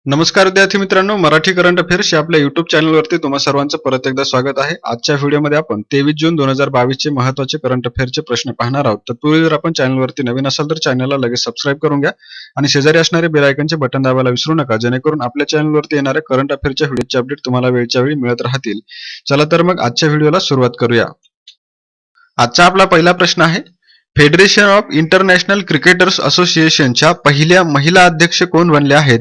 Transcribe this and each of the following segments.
नमस्कार विद्यार्थी मित्रांनो, मराठी करंट अफेअर्स या आपल्या युट्यूब चॅनलवरती तुम्हा सर्वांचं परत एकदा स्वागत आहे. आजच्या व्हिडिओमध्ये आपण 23 जून 2022 चे महत्त्वाचे करंट अफेअरचे प्रश्न पाहणार आहोत. तत्पूर्वी जर आपण चॅनलवरती नवीन असाल तर चॅनलला लगेच सबस्क्राईब करून घ्या आणि शेजारी असणारे बेल आयकॉनचे बटन दाबायला विसरू नका, जेणेकरून आपल्या चॅनलवरती येणाऱ्या करंट अफेअरच्या व्हिडिओचे अपडेट तुम्हाला वेळच्या वेळी मिळत राहतील. चला तर मग आजच्या व्हिडिओला सुरुवात करूया. आजचा आपला पहिला प्रश्न आहे, फेडरेशन ऑफ इंटरनॅशनल क्रिकेटर्स असोसिएशनच्या पहिल्या महिला अध्यक्ष कोण बनल्या आहेत?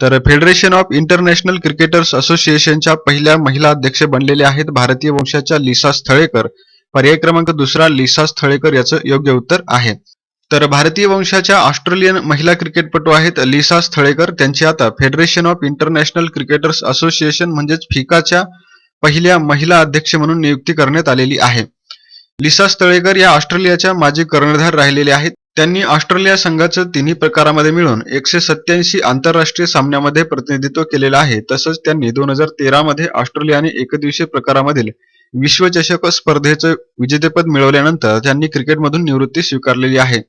तर फेडरेशन ऑफ इंटरनॅशनल क्रिकेटर्स असोसिएशनच्या पहिल्या महिला अध्यक्ष बनलेल्या आहेत भारतीय वंशाच्या लिसा स्थळेकर. पर्याय क्रमांक दुसरा लिसा स्थळेकर याचं योग्य उत्तर आहे. तर भारतीय वंशाच्या ऑस्ट्रेलियन महिला क्रिकेटपटू आहेत लिसा स्थळेकर. त्यांची आता federation of international cricketers association म्हणजेच फिकाच्या पहिल्या महिला अध्यक्ष म्हणून नियुक्ती करण्यात आलेली आहे. लिसा स्थळेकर या ऑस्ट्रेलियाच्या माजी कर्णधार राहिलेल्या आहेत. त्यांनी ऑस्ट्रेलिया संघाचं तिन्ही प्रकारामध्ये मिळून 187 आंतरराष्ट्रीय सामन्यामध्ये प्रतिनिधित्व केलेलं आहे. तसंच त्यांनी 2013 मध्ये ऑस्ट्रेलिया आणि एकदिवसीय प्रकारामधील विश्वचषक स्पर्धेचं विजेतेपद मिळवल्यानंतर त्यांनी क्रिकेटमधून निवृत्ती स्वीकारलेली आहे.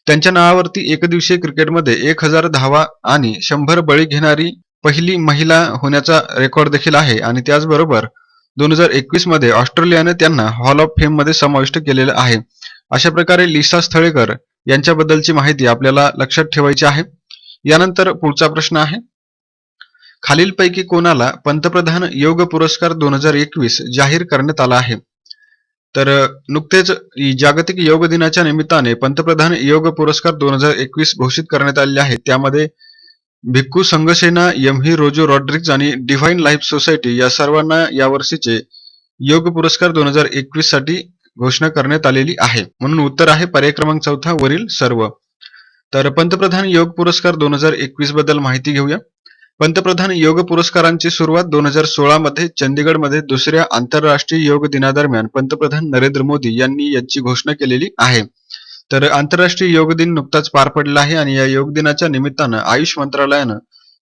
त्यांच्या नावावरती एकदिवसीय क्रिकेटमध्ये 1000 धावा आणि 100 बळी घेणारी पहिली महिला होण्याचा रेकॉर्ड देखील आहे. आणि त्याचबरोबर 2021 मध्ये ऑस्ट्रेलियाने त्यांना हॉल ऑफ फेम मध्ये समाविष्ट केलेलं आहे. अशा प्रकारे लिसा स्थळेकर यांच्याबद्दलची माहिती आपल्याला लक्षात ठेवायची आहे. यानंतर पुढचा प्रश्न आहे, खालीलपैकी कोणाला पंतप्रधान योग पुरस्कार 2021 जाहीर करण्यात आला आहे? तर नुकतेच जागतिक योग दिनाच्या निमित्ताने पंतप्रधान योग पुरस्कार 2021 घोषित करण्यात आलेले आहेत. त्यामध्ये भिक्खू संघसेना, एमव्ही रोजो रॉड्रिग्ज आणि डिव्हाइन लाईफ सोसायटी या सर्वांना यावर्षीचे योग पुरस्कार 2021 साठी घोषणा करण्यात आलेली आहे. म्हणून उत्तर आहे पर्याय क्रमांक चौथा वरील सर्व. तर पंतप्रधान योग पुरस्कार 2021 बद्दल माहिती घेऊया. पंतप्रधान योग पुरस्कारांची सुरुवात 2016 मध्ये चंदीगडमध्ये दुसऱ्या आंतरराष्ट्रीय योग दिनादरम्यान पंतप्रधान नरेंद्र मोदी यांनी याची घोषणा केलेली आहे. तर आंतरराष्ट्रीय योग दिन नुकताच पार पडला आहे आणि या योग दिनाच्या निमित्तानं आयुष मंत्रालयानं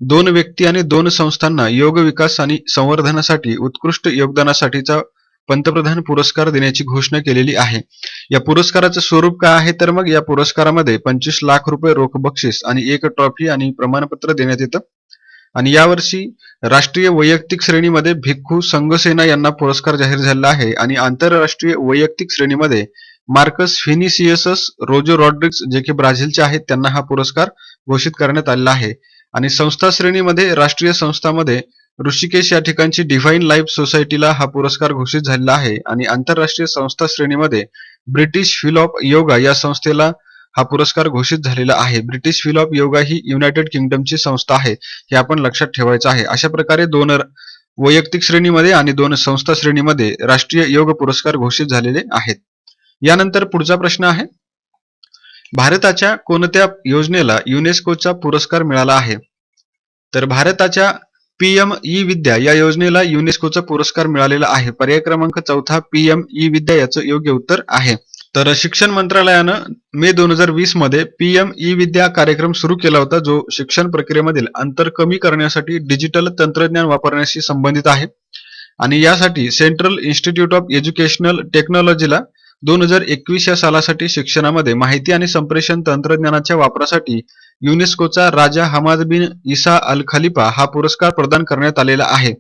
2 व्यक्ती आणि 2 संस्थांना योग विकास आणि संवर्धनासाठी उत्कृष्ट योगदानासाठीचा पंतप्रधान पुरस्कार देण्याची घोषणा केलेली आहे. या पुरस्काराचं स्वरूप काय आहे? तर मग या पुरस्कारामध्ये 25 लाख रुपये रोख बक्षीस आणि एक ट्रॉफी आणि प्रमाणपत्र देण्यात येतं. आणि यावर्षी राष्ट्रीय वैयक्तिक श्रेणीमध्ये भिक्खू संघसेना यांना पुरस्कार जाहीर झाला आहे आणि आंतरराष्ट्रीय वैयक्तिक श्रेणीमध्ये मार्कस व्हिनिसियस रोजो रॉड्रिग्ज जे की ब्राझीलचे आहेत त्यांना हा पुरस्कार घोषित करण्यात आलेला आहे. आणि संस्था श्रेणीमध्ये राष्ट्रीय संस्थांमध्ये ऋषिकेश या ठिकाणची डिव्हाइन लाईफ सोसायटीला हा पुरस्कार घोषित झालेला आहे. आणि आंतरराष्ट्रीय संस्था श्रेणीमध्ये ब्रिटिश फिल ऑफ योगा या संस्थेला हा पुरस्कार घोषित झालेला आहे. ब्रिटिश फिल ऑफ योगा ही युनायटेड किंगडमची संस्था आहे, हे आपण लक्षात ठेवायचं आहे. अशा प्रकारे 2 वैयक्तिक श्रेणीमध्ये आणि 2 संस्था श्रेणीमध्ये राष्ट्रीय योग पुरस्कार घोषित झालेले आहेत. यानंतर पुढचा प्रश्न आहे, भारताच्या कोणत्या योजनेला युनेस्कोचा पुरस्कार मिळाला आहे? तर भारताच्या पीएम ई विद्या या योजनेला युनेस्कोचा पुरस्कार मिळालेला आहे. पर्याय क्रमांक चौथा पीएम ई विद्या याचं योग्य उत्तर आहे. तर शिक्षण मंत्रालयानं मे 2020 मध्ये पीएम ई विद्या कार्यक्रम सुरू केला होता, जो शिक्षण प्रक्रियेमधील अंतर कमी करण्यासाठी डिजिटल तंत्रज्ञान वापरण्याशी संबंधित आहे. आणि यासाठी सेंट्रल इन्स्टिट्यूट ऑफ एज्युकेशनल टेक्नॉलॉजीला 2021 या सालासाठी शिक्षणामध्ये माहिती आणि संप्रेषण तंत्रज्ञानाच्या वापरासाठी युनेस्कोचा राजा हमाद बिन इसा अल खलिफा हा पुरस्कार प्रदान करण्यात आलेला आहे.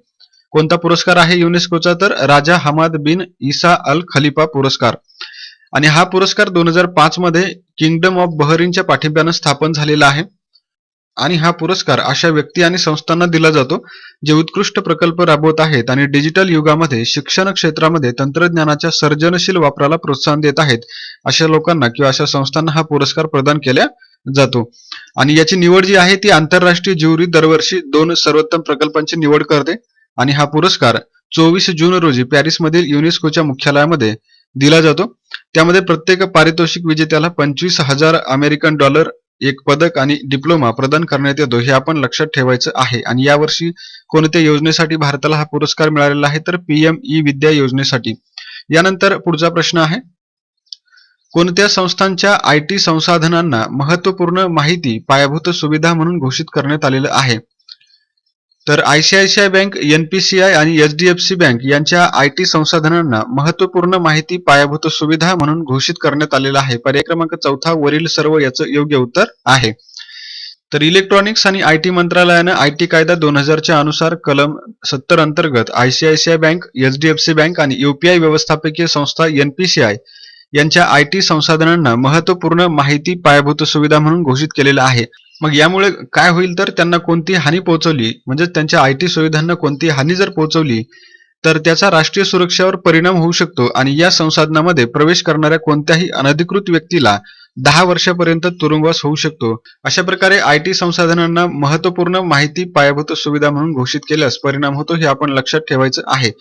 कोणता पुरस्कार आहे युनेस्कोचा? तर राजा हमाद बिन इसा अल खलिफा पुरस्कार. आणि हा पुरस्कार 2005 मध्ये किंगडम ऑफ बहरीनच्या पाठिंब्यानं स्थापन झालेला आहे. आणि हा पुरस्कार अशा व्यक्ती आणि संस्थांना दिला जातो जे उत्कृष्ट प्रकल्प राबवत आहेत आणि डिजिटल युगामध्ये शिक्षण क्षेत्रामध्ये तंत्रज्ञानाच्या सर्जनशील वापराला प्रोत्साहन देत आहेत. अशा लोकांना किंवा अशा संस्थांना हा पुरस्कार प्रदान केला जातो. आणि याची निवड जी आहे ती आंतरराष्ट्रीय ज्युरी दरवर्षी 2 सर्वोत्तम प्रकल्पांची निवड करते. आणि हा पुरस्कार 24 जून रोजी पॅरिसमधील युनेस्कोच्या मुख्यालयामध्ये दिला जातो. त्यामध्ये प्रत्येक पारितोषिक विजेत्याला $25,000 अमेरिकन, एक पदक आणि डिप्लोमा प्रदान करण्यात येतो, हे आपण लक्षात ठेवायचं आहे. आणि यावर्षी कोणत्या योजनेसाठी भारताला हा पुरस्कार मिळालेला आहे? तर पीएम ई विद्या योजनेसाठी. यानंतर पुढचा प्रश्न आहे, कोणत्या संस्थांच्या आयटी संसाधनांना महत्त्वपूर्ण माहिती पायाभूत सुविधा म्हणून घोषित करण्यात आलेलं आहे? तर आयसीआयसीआय बँक, एनपीसीआय आणि एचडीएफसी बँक यांच्या आयटी संसाधनांना महत्त्वपूर्ण माहिती पायाभूत सुविधा म्हणून घोषित करण्यात आलेला आहे. पर्याय क्रमांक चौथा वरील सर्व याचं योग्य उत्तर आहे. तर इलेक्ट्रॉनिक्स आणि आयटी मंत्रालयानं आयटी कायदा 2000 च्या अनुसार कलम 70 अंतर्गत आयसीआयसीआय बँक, एचडीएफसी बँक आणि यूपीआय व्यवस्थापकीय संस्था एनपीसीआय यांच्या आयटी संसाधनांना महत्त्वपूर्ण माहिती पायाभूत सुविधा म्हणून घोषित केलेलं आहे. मग यामुळे काय होईल तर त्यांना कोणती हानी पोहोचवली म्हणजे त्यांच्या आयटी सुविधांना कोणती हानी जर पोहोचवली तर त्याचा राष्ट्रीय सुरक्षेवर परिणाम होऊ शकतो आणि या संसाधनामध्ये प्रवेश करणाऱ्या कोणत्याही अनधिकृत व्यक्तीला 10 वर्षापर्यंत तुरुंगवास होऊ शकतो. अशा प्रकारे आयटी संसाधनांना महत्त्वपूर्ण माहिती पायाभूत सुविधा म्हणून घोषित केल्यास परिणाम होतो हे आपण लक्षात ठेवायचं आहे.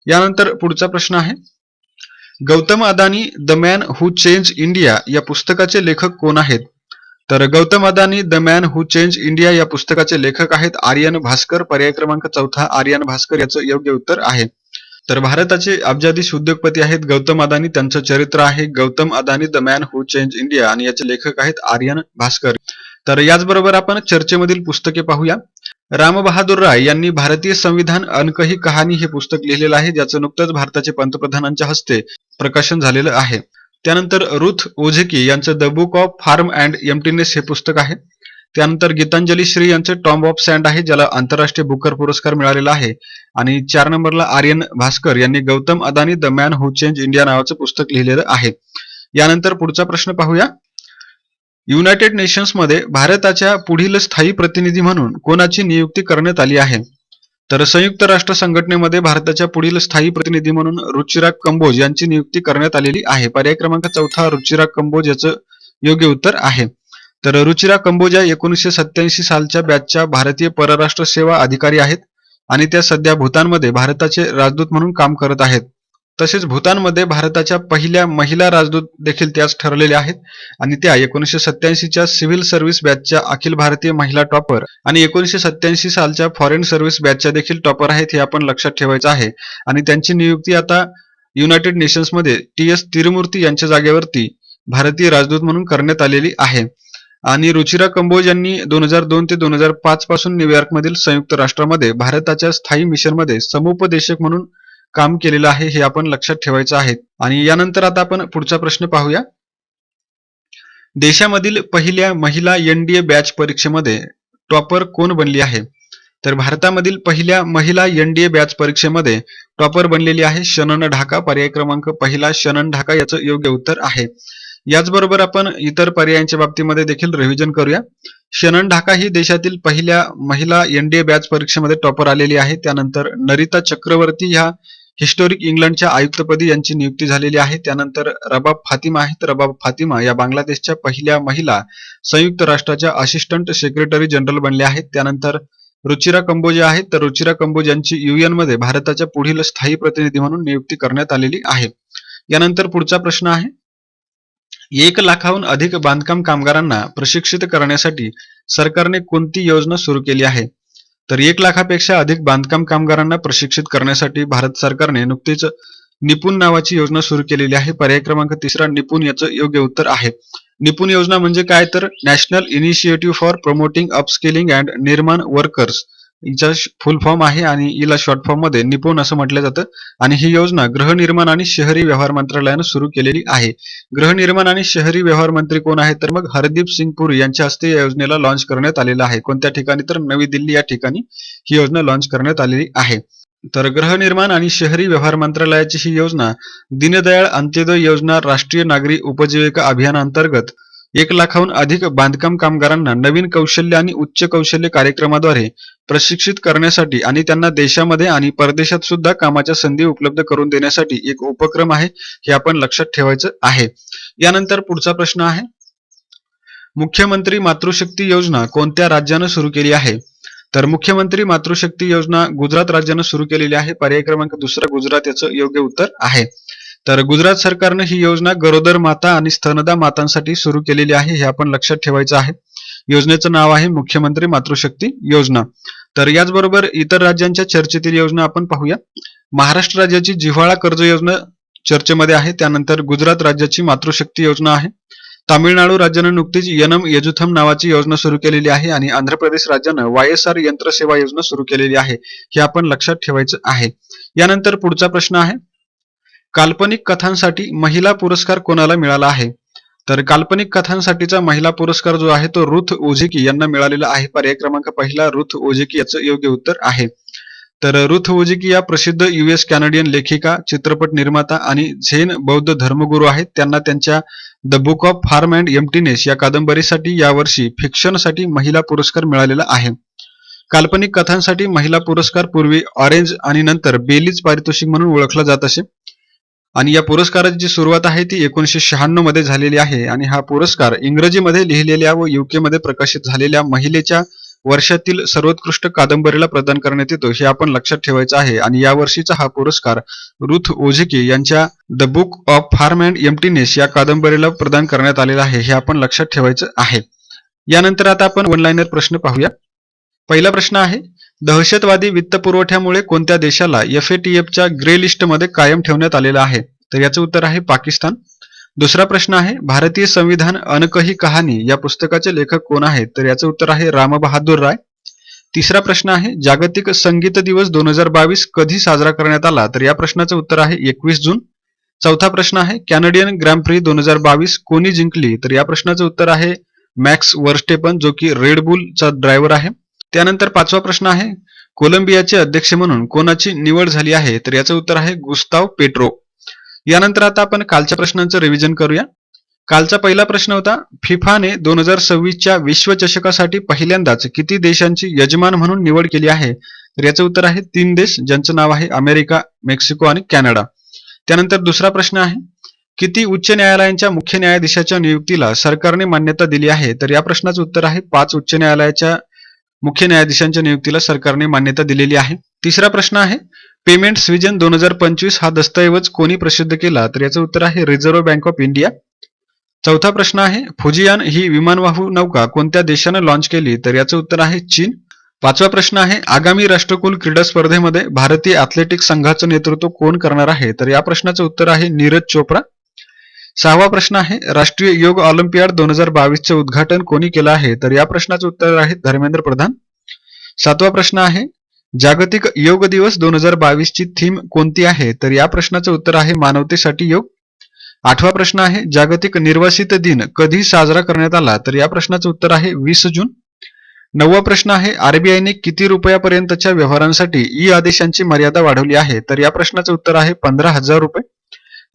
यानंतर पुढचा प्रश्न आहे, Gautam Adani the man who change India या पुस्तकाचे लेखक कोण आहेत? तर Gautam Adani the man who change India या पुस्तकाचे लेखक आहेत आर्यन भास्कर. पर्याय क्रमांक 4 आर्यन भास्कर याचं योग्य उत्तर आहे. तर भारताचे अब्जाधीश उद्योगपती आहेत गौतम अदानी. त्यांचं चरित्र आहे Gautam Adani the man who change India आणि याचे लेखक आहेत आर्यन भास्कर. तर याचबरोबर आपण चर्चेमधील पुस्तके पाहूया. राम बहादूर राय यांनी भारतीय संविधान अनकही कहाणी हे पुस्तक लिहिलेलं आहे, ज्याचं नुकतंच भारताचे पंतप्रधानांच्या हस्ते प्रकाशन झालेलं आहे. त्यानंतर रुथ ओझेकी यांचं the book of form and emptiness हे पुस्तक आहे. त्यानंतर गीतांजली श्री यांचे टॉम्ब ऑफ सँड आहे, ज्याला आंतरराष्ट्रीय बुकर पुरस्कार मिळालेला आहे. आणि 4 नंबरला आर्यन भास्कर यांनी Gautam Adani the man who change India नावाचं पुस्तक लिहिलेलं आहे. यानंतर पुढचा प्रश्न पाहूया. युनायटेड नेशन्स मध्ये भारताच्या पुढील स्थायी प्रतिनिधी म्हणून कोणाची नियुक्ती करण्यात आली आहे? तर संयुक्त राष्ट्र संघटनेमध्ये भारताच्या पुढील स्थायी प्रतिनिधी म्हणून रुचिरा कंबोज यांची नियुक्ती करण्यात आलेली आहे. पर्याय क्रमांक 4 रुचिरा कंबोज याचं योग्य उत्तर आहे. तर रुचिरा कंबोज या 1987 सालच्या बॅचच्या भारतीय परराष्ट्र सेवा अधिकारी आहेत आणि त्या सध्या भूतानमध्ये भारताचे राजदूत म्हणून काम करत आहेत. तसेच भूतानमध्ये भारताच्या पहिल्या महिला राजदूत देखील त्याच ठरलेल्या आहेत आणि त्या 1987 च्या सिव्हिल सर्व्हिस बॅचच्या अखिल भारतीय महिला टॉपर आणि 1987 सालच्या फॉरेन सर्व्हिस बॅचच्या देखील टॉपर आहेत, हे आपण लक्षात ठेवायचं आहे. आणि त्यांची नियुक्ती आता युनायटेड नेशन्स मध्ये टी.एस. तिरुमूर्ती यांच्या जागेवरती भारतीय राजदूत म्हणून करण्यात आलेली आहे. आणि रुचिरा कंबोज यांनी 2002 ते 2005 पासून न्यूयॉर्कमधील संयुक्त राष्ट्रामध्ये भारताच्या स्थायी मिशनमध्ये समुपदेशक म्हणून काम केलेलं आहे, हे आपण लक्षात ठेवायचं आहे. आणि यानंतर आता आपण पुढचा प्रश्न पाहूया. देशामधील पहिल्या महिला एनडीए बॅच परीक्षेमध्ये टॉपर कोण बनली आहे? तर भारतामधील पहिल्या महिला एनडीए बॅच परीक्षेमध्ये टॉपर बनलेली आहे शनन ढाका. पर्याय क्रमांक 1 शनन ढाका याचं योग्य उत्तर आहे. याचबरोबर आपण इतर पर्यायांच्या बाबतीमध्ये देखील रिव्हिजन करूया. शनन ढाका ही देशातील पहिल्या महिला एनडीए बॅच परीक्षेमध्ये टॉपर आलेली आहे. त्यानंतर नरिता चक्रवर्ती ह्या हिस्टोरिक इंग्लंडच्या आयुक्तपदी यांची नियुक्ती झालेली आहे. त्यानंतर रबाब फातिमा आहेत. रबाब फातिमा या बांगलादेशच्या पहिल्या महिला संयुक्त राष्ट्राच्या असिस्टंट सेक्रेटरी जनरल बनल्या आहेत. त्यानंतर रुचिरा कंबोज आहेत. तर रुचिरा कंबोज यांची UN मध्ये भारताच्या पुढील स्थायी प्रतिनिधी म्हणून नियुक्ती करण्यात आलेली आहे. यानंतर पुढचा प्रश्न आहे, 1 लाखाहून अधिक बांधकाम कामगारांना प्रशिक्षित करण्यासाठी सरकारने कोणती योजना सुरू केली आहे? तर 1 लाखापेक्षा अधिक बांधकाम कामगारांना प्रशिक्षित करण्यासाठी भारत सरकारने नुकतीच निपुण नावाची योजना सुरू केलेली आहे. पर्याय क्रमांक 3 निपुण याचं योग्य उत्तर आहे. निपुण योजना म्हणजे काय तर national initiative for promoting upskilling and निर्माण वर्कर्स हिचा फुल फॉर्म आहे आणि हिला शॉर्ट फॉर्म मध्ये निपुण असं म्हटलं जातं. आणि ही योजना गृहनिर्माण आणि शहरी व्यवहार मंत्रालयानं सुरू केलेली आहे. गृहनिर्माण आणि शहरी व्यवहार मंत्री कोण आहेत? तर मग हरदीप सिंग पुरी यांच्या हस्ते या योजनेला लॉन्च करण्यात आलेलं आहे. कोणत्या ठिकाणी? तर नवी दिल्ली या ठिकाणी ही योजना लॉन्च करण्यात आलेली आहे. तर गृहनिर्माण आणि शहरी व्यवहार मंत्रालयाची ही योजना दीनदयाळ अंत्योदय योजना राष्ट्रीय नागरी उपजीविका अभियानांतर्गत 1 लाखाहून अधिक बांधकाम कामगारांना नवीन कौशल्य आणि उच्च कौशल्य कार्यक्रमाद्वारे प्रशिक्षित करण्यासाठी आणि त्यांना देशामध्ये आणि परदेशात सुद्धा कामाच्या संधी उपलब्ध करून देण्यासाठी एक उपक्रम आहे, हे आपण लक्षात ठेवायचं आहे. यानंतर पुढचा प्रश्न आहे, मुख्यमंत्री मातृशक्ती योजना कोणत्या राज्यानं सुरू केली आहे? तर मुख्यमंत्री मातृशक्ती योजना गुजरात राज्यानं सुरू केलेली आहे. पर्याय क्रमांक 2 गुजरात याचं योग्य उत्तर आहे. तर गुजरात सरकारने ही योजना गरोदर माता आणि स्तनदा मातांसाठी सुरू केलेली आहे, हे आपण लक्षात ठेवायचं आहे. योजनेचं नाव आहे मुख्यमंत्री मातृशक्ती योजना. तर याचबरोबर इतर राज्यांच्या चर्चेतील योजना आपण पाहूया. महाराष्ट्र राज्याची जिव्हाळा कर्ज योजना चर्चेमध्ये आहे. त्यानंतर गुजरात राज्याची मातृशक्ती योजना आहे. तामिळनाडू राज्यानं नुकतीच यनम यजुथम नावाची योजना सुरू केलेली आहे आणि आंध्र प्रदेश राज्यानं YSR यंत्र सेवा योजना सुरू केलेली आहे, हे आपण लक्षात ठेवायचं आहे. यानंतर पुढचा प्रश्न आहे, काल्पनिक कथांसाठी महिला पुरस्कार कोणाला मिळाला आहे? तर काल्पनिक कथांसाठीचा महिला पुरस्कार जो आहे तो रुथ ओझेकी यांना मिळालेला आहे. पर्याय क्रमांक पहिला रुथ ओझेकी याचं योग्य उत्तर आहे. तर रुथ ओझेकी या प्रसिद्ध US कॅनडियन लेखिका, चित्रपट निर्माता आणि झेन बौद्ध धर्मगुरू आहेत. त्यांना त्यांच्या the book of form and emptiness या कादंबरीसाठी यावर्षी फिक्शनसाठी महिला पुरस्कार मिळालेला आहे. काल्पनिक कथांसाठी महिला पुरस्कार पूर्वी ऑरेंज आणि नंतर बेलीज पारितोषिक म्हणून ओळखला जात असे. आणि या पुरस्काराची जी सुरुवात आहे ती 1996 मध्ये झालेली आहे आणि हा पुरस्कार इंग्रजीमध्ये लिहिलेल्या व UK मध्ये प्रकाशित झालेल्या महिलेच्या वर्षातील सर्वोत्कृष्ट कादंबरीला प्रदान करण्यात येतो, हे आपण लक्षात ठेवायचं आहे. आणि या वर्षीचा हा पुरस्कार रुथ ओझेकी यांच्या the book of form and emptiness या कादंबरीला प्रदान करण्यात आलेला आहे, हे आपण लक्षात ठेवायचं आहे. यानंतर आता आपण वन लाइनर प्रश्न पाहूया. पहिला प्रश्न आहे, दहशतवादी वित्तपुरवठ्यामुळे कोणत्या देशाला FATFच्या ग्रे लिस्टमध्ये कायम ठेवण्यात आलेलं आहे? तर याचं उत्तर आहे पाकिस्तान. दुसरा प्रश्न आहे, भारतीय संविधान अनकही कहाणी या पुस्तकाचे लेखक कोण आहेत? तर याचं उत्तर आहे रामबहादूर राय. तिसरा प्रश्न आहे, जागतिक संगीत दिवस 2022 कधी साजरा करण्यात आला? तर या प्रश्नाचं उत्तर आहे 21 जून. चौथा प्रश्न आहे, कॅनडियन ग्रँड प्री 2022 कोणी जिंकली? तर या प्रश्नाचं उत्तर आहे मॅक्स वर्स्टेपन, जो की रेड बुलचा ड्रायव्हर आहे. त्यानंतर पाचवा प्रश्न आहे, कोलंबियाचे अध्यक्ष म्हणून कोणाची निवड झाली आहे? तर याचं उत्तर आहे गुस्ताव पेट्रो. यानंतर आता आपण कालच्या प्रश्नांचं रिव्हिजन करूया. कालचा पहिला प्रश्न होता, फिफाने 2026च्या विश्वचषकासाठी पहिल्यांदाच किती देशांची यजमान म्हणून निवड केली आहे? तर याचं उत्तर आहे 3 देश, ज्यांचं नाव आहे अमेरिका, मेक्सिको आणि कॅनडा. त्यानंतर दुसरा प्रश्न आहे, किती उच्च न्यायालयांच्या मुख्य न्यायाधीशाच्या नियुक्तीला सरकारने मान्यता दिली आहे? तर या प्रश्नाचं उत्तर आहे 5 उच्च न्यायालयाच्या मुख्य न्यायाधीशांच्या नियुक्तीला सरकारने मान्यता दिलेली आहे. तिसरा प्रश्न आहे, पेमेंट्स विजन 2025 हा दस्तऐवज कोणी प्रसिद्ध केला? तर याचं उत्तर आहे रिझर्व्ह बँक ऑफ इंडिया. चौथा प्रश्न आहे, फुजियान ही विमानवाहू नौका कोणत्या देशानं लॉन्च केली? तर याचं उत्तर आहे चीन. पाचवा प्रश्न आहे, आगामी राष्ट्रकुल क्रीडा स्पर्धेमध्ये भारतीय ॲथलेटिक्स संघाचं नेतृत्व कोण करणार आहे? तर या प्रश्नाचं उत्तर आहे नीरज चोप्रा. सहावा प्रश्न आहे, राष्ट्रीय योग ऑलिम्पियाड 2022चे उद्घाटन कोणी केलं आहे? तर या प्रश्नाचं उत्तर आहे धर्मेंद्र प्रधान. सातवा प्रश्न आहे, जागतिक योग दिवस 2022 ची थीम कोणती आहे? तर या प्रश्नाचं उत्तर आहे मानवतेसाठी योग. आठवा प्रश्न आहे, जागतिक निर्वासित दिन कधी साजरा करण्यात आला? तर या प्रश्नाचं उत्तर आहे 20 जून. नववा प्रश्न आहे, RBIने किती रुपयापर्यंतच्या व्यवहारांसाठी ई आदेशांची मर्यादा वाढवली आहे? तर या प्रश्नाचं उत्तर आहे 15,000 रुपये.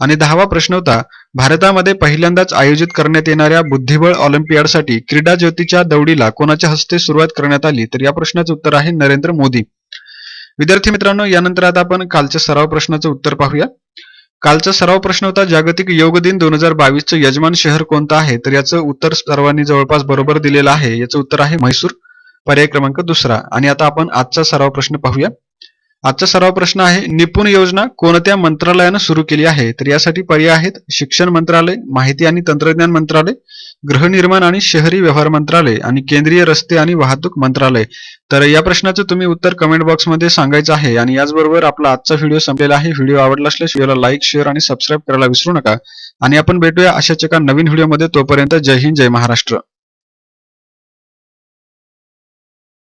आणि 10वा प्रश्न होता, भारतामध्ये पहिल्यांदाच आयोजित करण्यात येणाऱ्या बुद्धिबळ ऑलिम्पियाडसाठी क्रीडा ज्योतीच्या दौडीला कोणाच्या हस्ते सुरुवात करण्यात आली? तर या प्रश्नाचं उत्तर आहे नरेंद्र मोदी. विद्यार्थी मित्रांनो, यानंतर आता आपण कालच्या सराव प्रश्नाचं उत्तर पाहूया. कालचा सराव प्रश्न होता, जागतिक योग दिन 2022चं यजमान शहर कोणतं आहे? तर याचं उत्तर सर्वांनी जवळपास बरोबर दिलेलं आहे. याचं उत्तर आहे म्हैसूर, पर्याय क्रमांक दुसरा. आणि आता आपण आजचा सराव प्रश्न पाहूया. आजचा सराव प्रश्न आहे, निपुण योजना कोणत्या मंत्रालयानं सुरू केली आहे? तर यासाठी पर्याय आहेत शिक्षण मंत्रालय, माहिती आणि तंत्रज्ञान मंत्रालय, गृहनिर्माण आणि शहरी व्यवहार मंत्रालय आणि केंद्रीय रस्ते आणि वाहतूक मंत्रालय. तर या प्रश्नाचं तुम्ही उत्तर कमेंट बॉक्समध्ये सांगायचं आहे. आणि याचबरोबर आपला आजचा व्हिडिओ संपलेला आहे. व्हिडिओ आवडला असल्यास व्हिडिओला लाईक, शेअर आणि सबस्क्राईब करायला विसरू नका. आणि आपण भेटूया अशाच एका नवीन व्हिडिओमध्ये. तोपर्यंत जय हिंद, जय महाराष्ट्र.